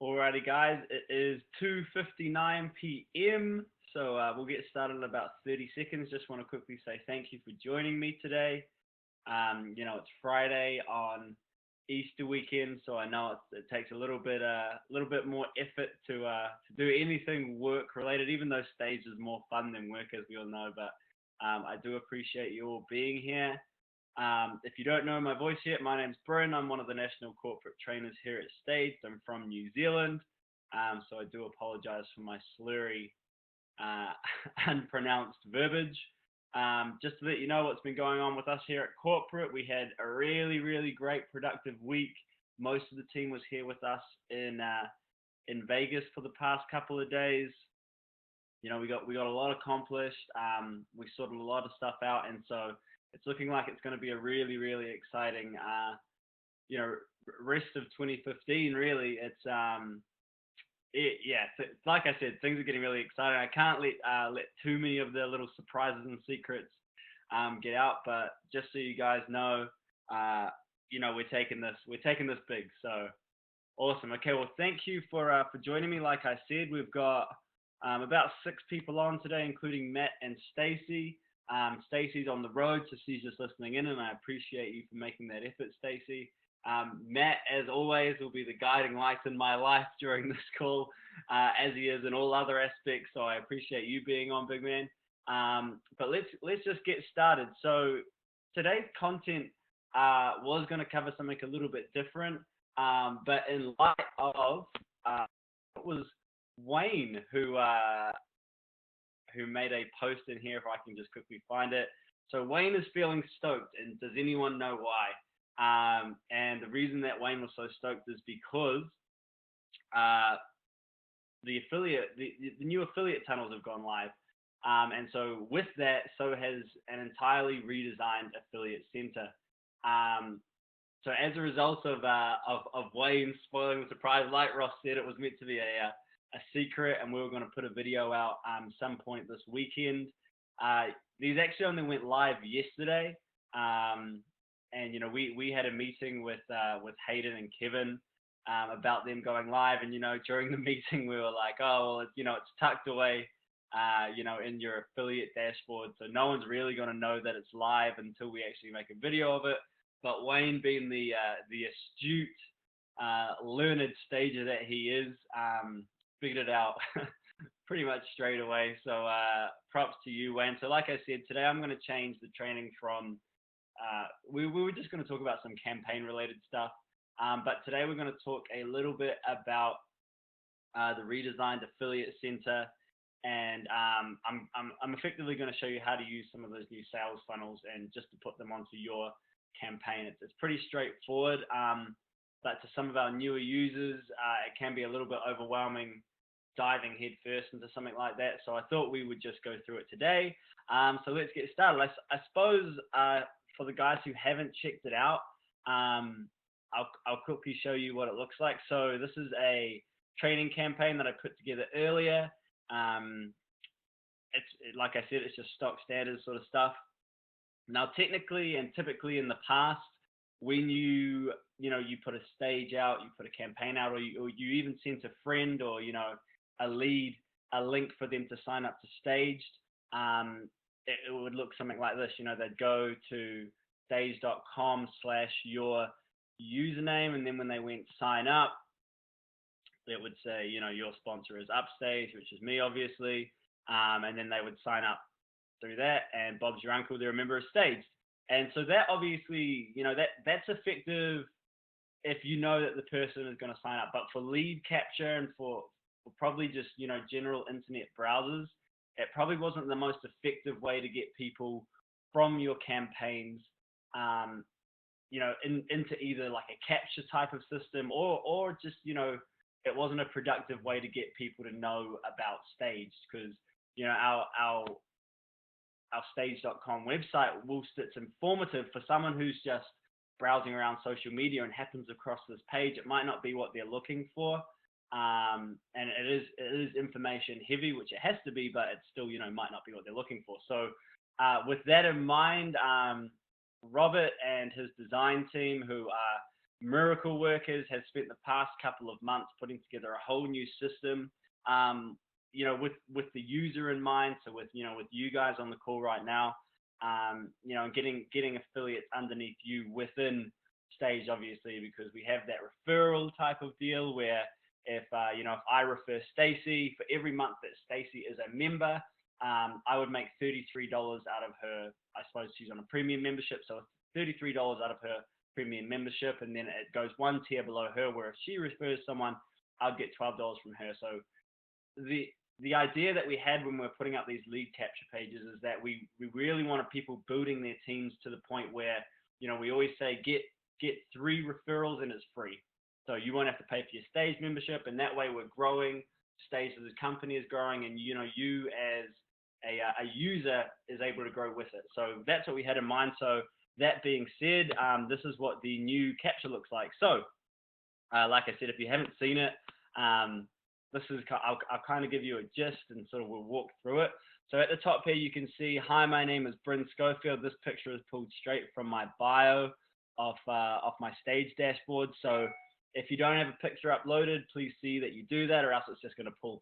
Alrighty, guys, it is 2:59 p.m. So we'll get started in about 30 seconds. Just want to quickly say thank you for joining me today. It's Friday on Easter weekend, so I know it takes a little bit more effort to do anything work related. Even though stage is more fun than work, as we all know, but I do appreciate you all being here. If you don't know my voice yet, my name's Bryn. I'm one of the national corporate trainers here at Stage. I'm from New Zealand, so I do apologize for my slurry, uh, unpronounced verbiage. Just to let you know what's been going on with us here at corporate, we had a really, really great, productive week. Most of the team was here with us in Vegas for the past couple of days. We got a lot accomplished. We sorted a lot of stuff out, and so it's looking like it's going to be a really, really exciting, you know, rest of 2015. Really, like I said, things are getting really exciting. I can't let too many of the little surprises and secrets get out, but just so you guys know, we're taking this big. So awesome. Okay, well, thank you for joining me. Like I said, we've got about 6 people on today, including Matt and Stacy. Stacy's on the road, so she's just listening in, and I appreciate you for making that effort, Stacy. Matt, as always, will be the guiding light in my life during this call, as he is in all other aspects. So I appreciate you being on, big man. But let's just get started. So today's content was going to cover something a little bit different, but in light of it was Wayne who made a post in here, if I can just quickly find it. So Wayne is feeling stoked, and does anyone know why? And the reason that Wayne was so stoked is because uh, the new affiliate tunnels have gone live. And so with that, so has an entirely redesigned affiliate center. Um, so as a result of Wayne spoiling the surprise, like Ross said, it was meant to be a secret, and we were going to put a video out some point this weekend. These actually only went live yesterday, and we had a meeting with Hayden and Kevin about them going live, and during the meeting we were like, oh well, it's tucked away, in your affiliate dashboard, so no one's really going to know that it's live until we actually make a video of it. But Wayne, being the astute, learned stager that he is, figured it out pretty much straight away. So props to you, Wayne. So like I said, today I'm going to change the training from we were just going to talk about some campaign related stuff, but today we're going to talk a little bit about the redesigned affiliate center, and I'm effectively going to show you how to use some of those new sales funnels and just to put them onto your campaign. It's pretty straightforward, but to some of our newer users, it can be a little bit overwhelming diving head first into something like that. So I thought we would just go through it today. So let's get started. I suppose for the guys who haven't checked it out, I'll quickly show you what it looks like. So this is a training campaign that I put together earlier. It's like I said, it's just stock standard sort of stuff. Now, technically and typically in the past, when you put a stage out, you put a campaign out, or you even sent a friend or a lead a link for them to sign up to Staged, it would look something like this. They'd go to stage.com/your username, and then when they went sign up, it would say your sponsor is Upstage, which is me, obviously, and then they would sign up through that, and Bob's your uncle, they're a member of Staged. And so that obviously, that's effective if you know that the person is going to sign up. But for lead capture and for probably just, general internet browsers, it probably wasn't the most effective way to get people from your campaigns, into either like a capture type of system or just, it wasn't a productive way to get people to know about Staged, because, our stage.com website, whilst it's informative for someone who's just browsing around social media and happens across this page, it might not be what they're looking for. And it is information heavy, which it has to be, but it still, might not be what they're looking for. So with that in mind, Robert and his design team, who are Miracle Workers has spent the past couple of months putting together a whole new system, with the user in mind. So with you guys on the call right now, and getting affiliates underneath you within Stage, obviously, because we have that referral type of deal where if I refer Stacy, for every month that Stacy is a member, I would make $33 out of her. I suppose she's on a premium membership, so $33 out of her premium membership, and then it goes one tier below her, where if she refers someone, I'd get $12 from her. So the idea that we had when we were putting up these lead capture pages is that we really wanted people building their teams to the point where, we always say get 3 referrals and it's free. So you won't have to pay for your Stage membership, and that way we're growing. Stage as a company is growing, and you as a user is able to grow with it. So that's what we had in mind. So that being said, this is what the new capture looks like. So like I said, if you haven't seen it, I'll kind of give you a gist and sort of we'll walk through it. So at the top here, you can see, hi, my name is Bryn Schofield. This picture is pulled straight from my bio off my Stage dashboard. So if you don't have a picture uploaded, please see that you do that, or else it's just going to pull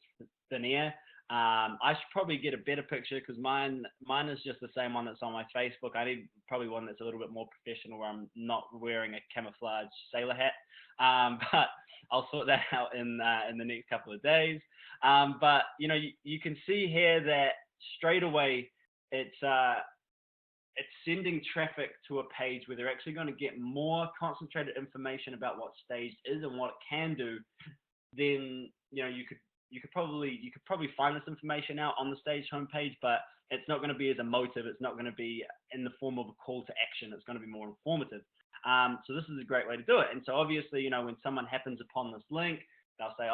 thin air. I should probably get a better picture because mine is just the same one that's on my Facebook. I need probably one that's a little bit more professional, where I'm not wearing a camouflage sailor hat. But I'll sort that out in the next couple of days. But you can see here that straight away it's sending traffic to a page where they're actually going to get more concentrated information about what Stage is and what it can do. Then you could probably find this information out on the Stage homepage, but it's not going to be as emotive. It's not going to be in the form of a call to action. It's going to be more informative. So this is a great way to do it. And so obviously, when someone happens upon this link, they'll say,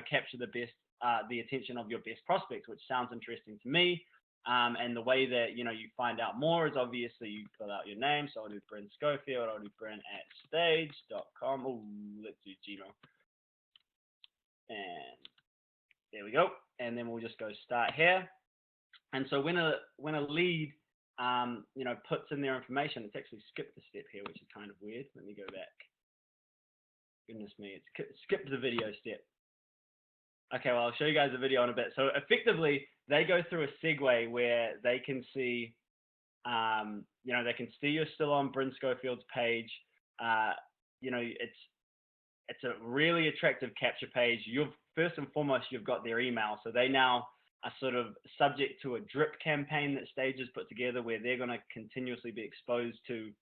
capture the attention of your best prospects, which sounds interesting to me. And the way that, you find out more is obviously you fill out your name. So I'll do Bryn Schofield. I'll do Bryn@stage.com. Oh, let's do Gmail. And there we go. And then we'll just go start here. And so when a lead, puts in their information, it's actually skipped the step here, which is kind of weird. Let me go back. Goodness me, it's skipped the video step. Okay, well, I'll show you guys the video in a bit. So effectively, they go through a segue where they can see, they can see you're still on Bryn Schofield's page. It's a really attractive capture page. First and foremost, you've got their email. So they now are sort of subject to a drip campaign that Stage has put together, where they're going to continuously be exposed to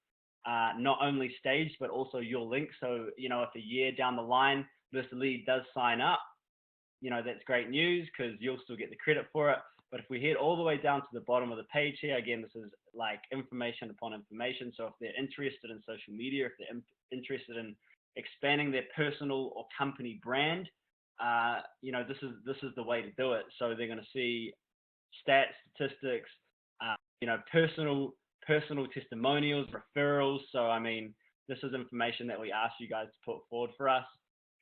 not only Stage, but also your link. So, if a year down the line, this lead does sign up, that's great news because you'll still get the credit for it. But if we head all the way down to the bottom of the page here, again, this is like information upon information. So if they're interested in social media, if they're interested in expanding their personal or company brand, this is the way to do it. So they're going to see stats, statistics, personal testimonials, referrals. So, this is information that we ask you guys to put forward for us.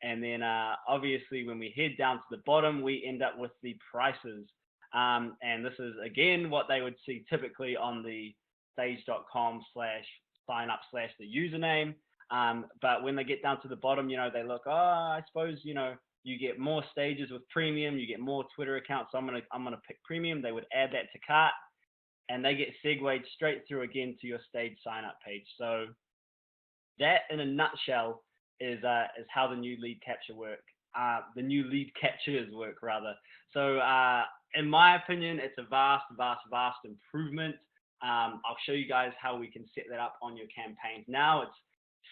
And then obviously when we head down to the bottom, we end up with the prices. And this is, again, what they would see typically on the stage.com/signup/the username. But when they get down to the bottom, they look, I suppose, you get more stages with premium, you get more Twitter accounts. So I'm gonna pick premium. They would add that to cart, and they get segued straight through again to your Stage sign up page. So that, in a nutshell, is how the new lead capture the new lead captures work rather. So in my opinion, it's a vast improvement. I'll show you guys how we can set that up on your campaigns. Now it's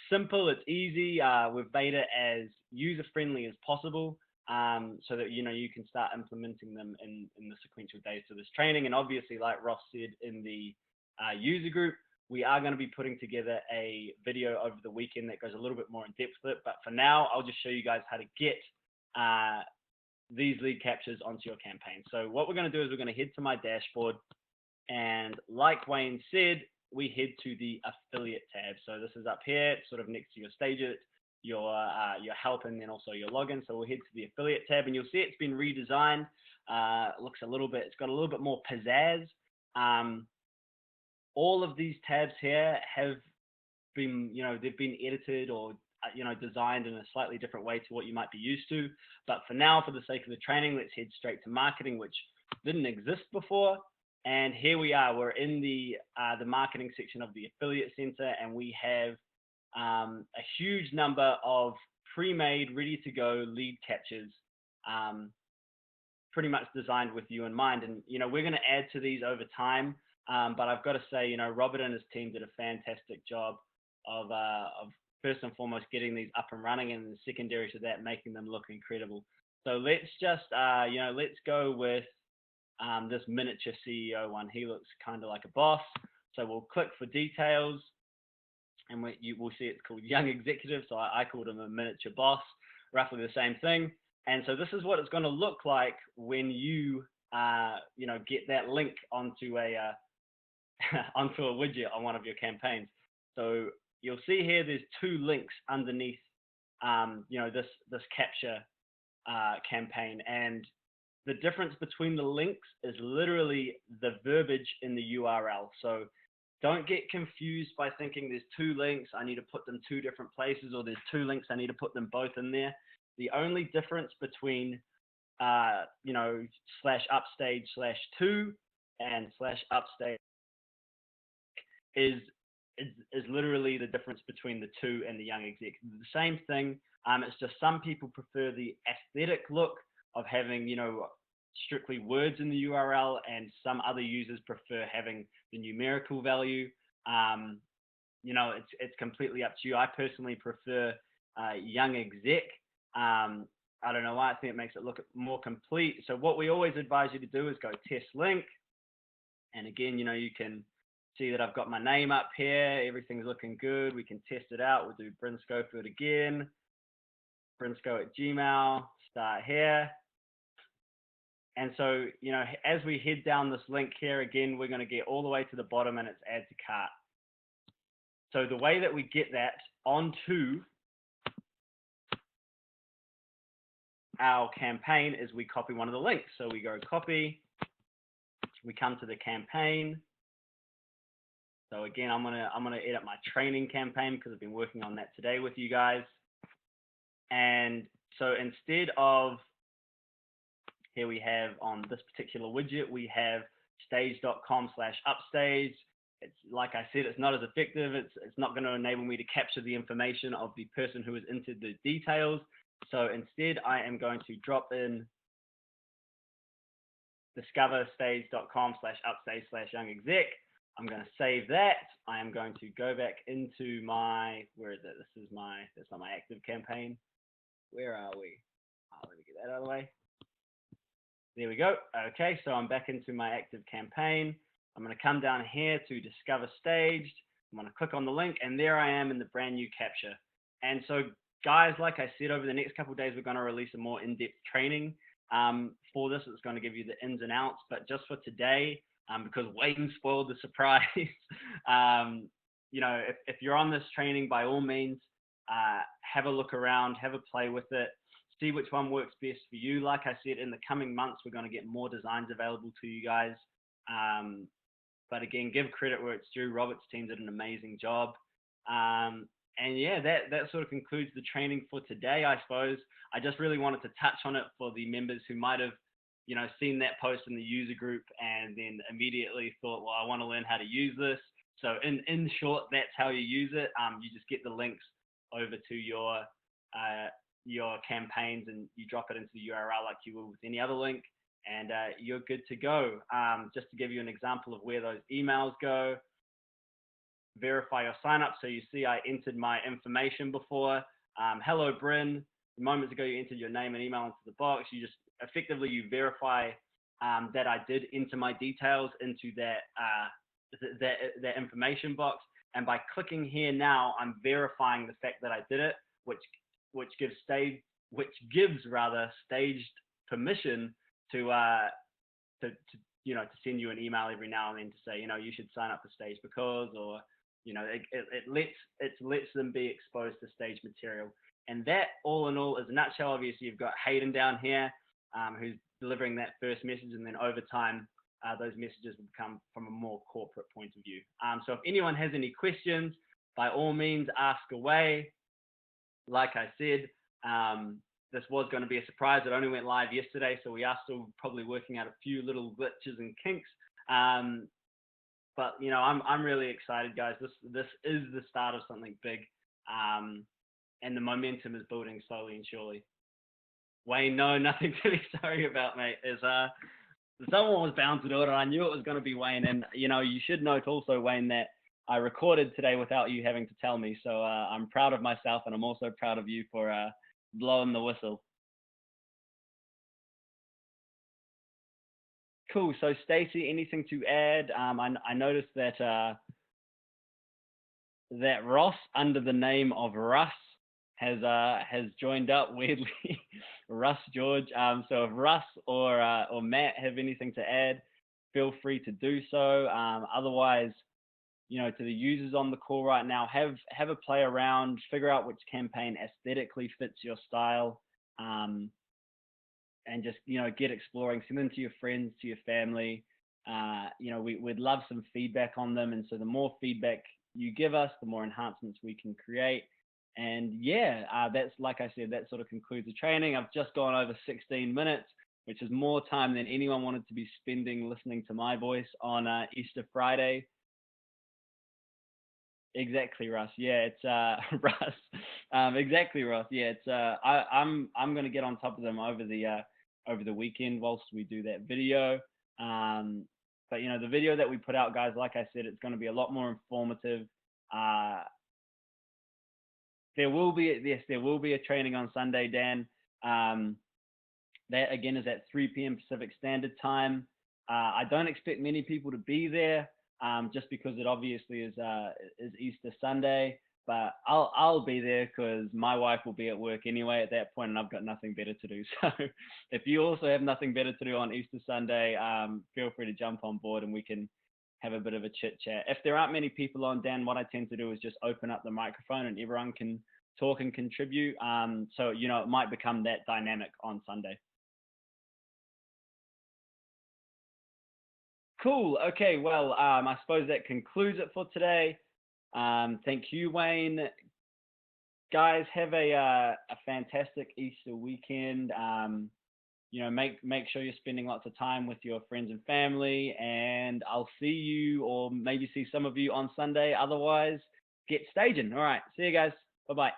simple, it's easy. We've made it as user-friendly as possible, so that you can start implementing them in the sequential days to this training. And obviously, like Ross said in the user group, we are going to be putting together a video over the weekend that goes a little bit more in depth with it. But for now, I'll just show you guys how to get these lead captures onto your campaign. So what we're going to do is we're going to head to my dashboard, and like Wayne said, we head to the affiliate tab. So this is up here, it's sort of next to your stages, your help, and then also your login. So we'll head to the affiliate tab, and you'll see it's been redesigned. It's got a little bit more pizzazz. All of these tabs here have been, they've been edited or designed in a slightly different way to what you might be used to. But for now, for the sake of the training, let's head straight to marketing, which didn't exist before. And here we are. We're in the marketing section of the Affiliate Center, and we have a huge number of pre-made, ready-to-go lead captures, pretty much designed with you in mind. And we're going to add to these over time. But I've got to say, Robert and his team did a fantastic job of first and foremost getting these up and running, and secondary to that, making them look incredible. So let's just let's go with this miniature CEO one. He looks kind of like a boss. So we'll click for details, and we'll see it's called Young Executive. So I called him a miniature boss, roughly the same thing. And so this is what it's going to look like when you get that link onto a onto a widget on one of your campaigns. So you'll see here there's two links underneath this capture campaign, and the difference between the links is literally the verbiage in the URL. So don't get confused by thinking there's two links, I need to put them two different places, or there's two links, I need to put them both in there. The only difference between /upstage/2 and /upstage is literally the difference between the two and the Young Exec. The same thing. It's just some people prefer the aesthetic look of having strictly words in the URL, and some other users prefer having the numerical value. It's completely up to you. I personally prefer Young Exec. I don't know why. I think it makes it look more complete. So what we always advise you to do is go test link. And again, you can see that I've got my name up here. Everything's looking good. We can test it out. We'll do Bryn Schofield again. Brynsco@gmail, start here. And so, as we head down this link here, again, we're going to get all the way to the bottom, and it's add to cart. So the way that we get that onto our campaign is we copy one of the links. So we go copy, we come to the campaign. So again, I'm gonna edit my training campaign because I've been working on that today with you guys. And so instead of, here we have on this particular widget, we have stage.com/upstage. It's like I said, it's not as effective. It's not going to enable me to capture the information of the person who has entered the details. So instead, I am going to drop in discoverstage.com/upstage/young-exec. I'm going to save that. I am going to go back into my, where is it? That's not my active campaign. Where are we? Let me get that out of the way. There we go. Okay, so I'm back into my active campaign. I'm going to come down here to Discover Staged. I'm going to click on the link, and there I am in the brand new capture. And so, guys, like I said, over the next couple of days, we're going to release a more in-depth training for this. It's going to give you the ins and outs. But just for today, because Wayne spoiled the surprise, if you're on this training, by all means, have a look around, have a play with it, see which one works best for you. Like I said, in the coming months, we're going to get more designs available to you guys. But again, give credit where it's due. Robert's team did an amazing job. And yeah, that sort of concludes the training for today, I suppose. I just really wanted to touch on it for the members who might have, seen that post in the user group and then immediately thought, well, I want to learn how to use this. So in short, that's how you use it. You just get the links over to your campaigns, and you drop it into the URL like you will with any other link, and you're good to go. Just to give you an example of where those emails go, verify your sign up. So you see I entered my information before. Hello, Bryn. Moments ago, you entered your name and email into the box. You just effectively, you verify that I did enter my details into that information box. And by clicking here now, I'm verifying the fact that I did it, which gives Staged permission to send you an email every now and then to say, you should sign up for Stage because, or it lets them be exposed to Stage material. And that, all in all, is a nutshell. Obviously, you've got Hayden down here, who's delivering that first message, and then over time, those messages will come from a more corporate point of view. So if anyone has any questions, by all means, ask away. like I said, this was going to be a surprise. It only went live yesterday, so we are still probably working out a few little glitches and kinks. But I'm really excited, guys. This is the start of something big, and the momentum is building slowly and surely. Wayne, no, nothing to be sorry about, mate. Someone was bound to do it, and I knew it was going to be Wayne. And you should note also, Wayne, that I recorded today without you having to tell me. So I'm proud of myself, and I'm also proud of you for blowing the whistle. Cool. So Stacy, anything to add? I noticed that that Ross, under the name of Russ, has joined up weirdly. Russ George. So if Russ or Matt have anything to add, feel free to do so. Otherwise, to the users on the call right now, have a play around, figure out which campaign aesthetically fits your style, and just get exploring. Send them to your friends, to your family. We'd love some feedback on them, and so the more feedback you give us, the more enhancements we can create. And yeah, that's, like I said, that sort of concludes the training. I've just gone over 16 minutes, which is more time than anyone wanted to be spending listening to my voice on Easter Friday. Exactly, Russ. Yeah, it's Russ. Exactly, Russ. Yeah, it's I'm gonna get on top of them over the weekend whilst we do that video. But the video that we put out, guys, like I said, it's going to be a lot more informative. There will be a training on Sunday, Dan. That again is at 3 p.m. Pacific Standard Time. I don't expect many people to be there, just because it obviously is Easter Sunday. But I'll be there because my wife will be at work anyway at that point, and I've got nothing better to do. So if you also have nothing better to do on Easter Sunday, feel free to jump on board and we can have a bit of a chit chat. If there aren't many people on, Dan, what I tend to do is just open up the microphone and everyone can talk and contribute. So it might become that dynamic on Sunday. Cool. Okay. Well, I suppose that concludes it for today. Thank you, Wayne. Guys, have a fantastic Easter weekend. Make sure you're spending lots of time with your friends and family, and I'll see you, or maybe see some of you on Sunday. Otherwise, get staging. All right. See you guys. Bye bye.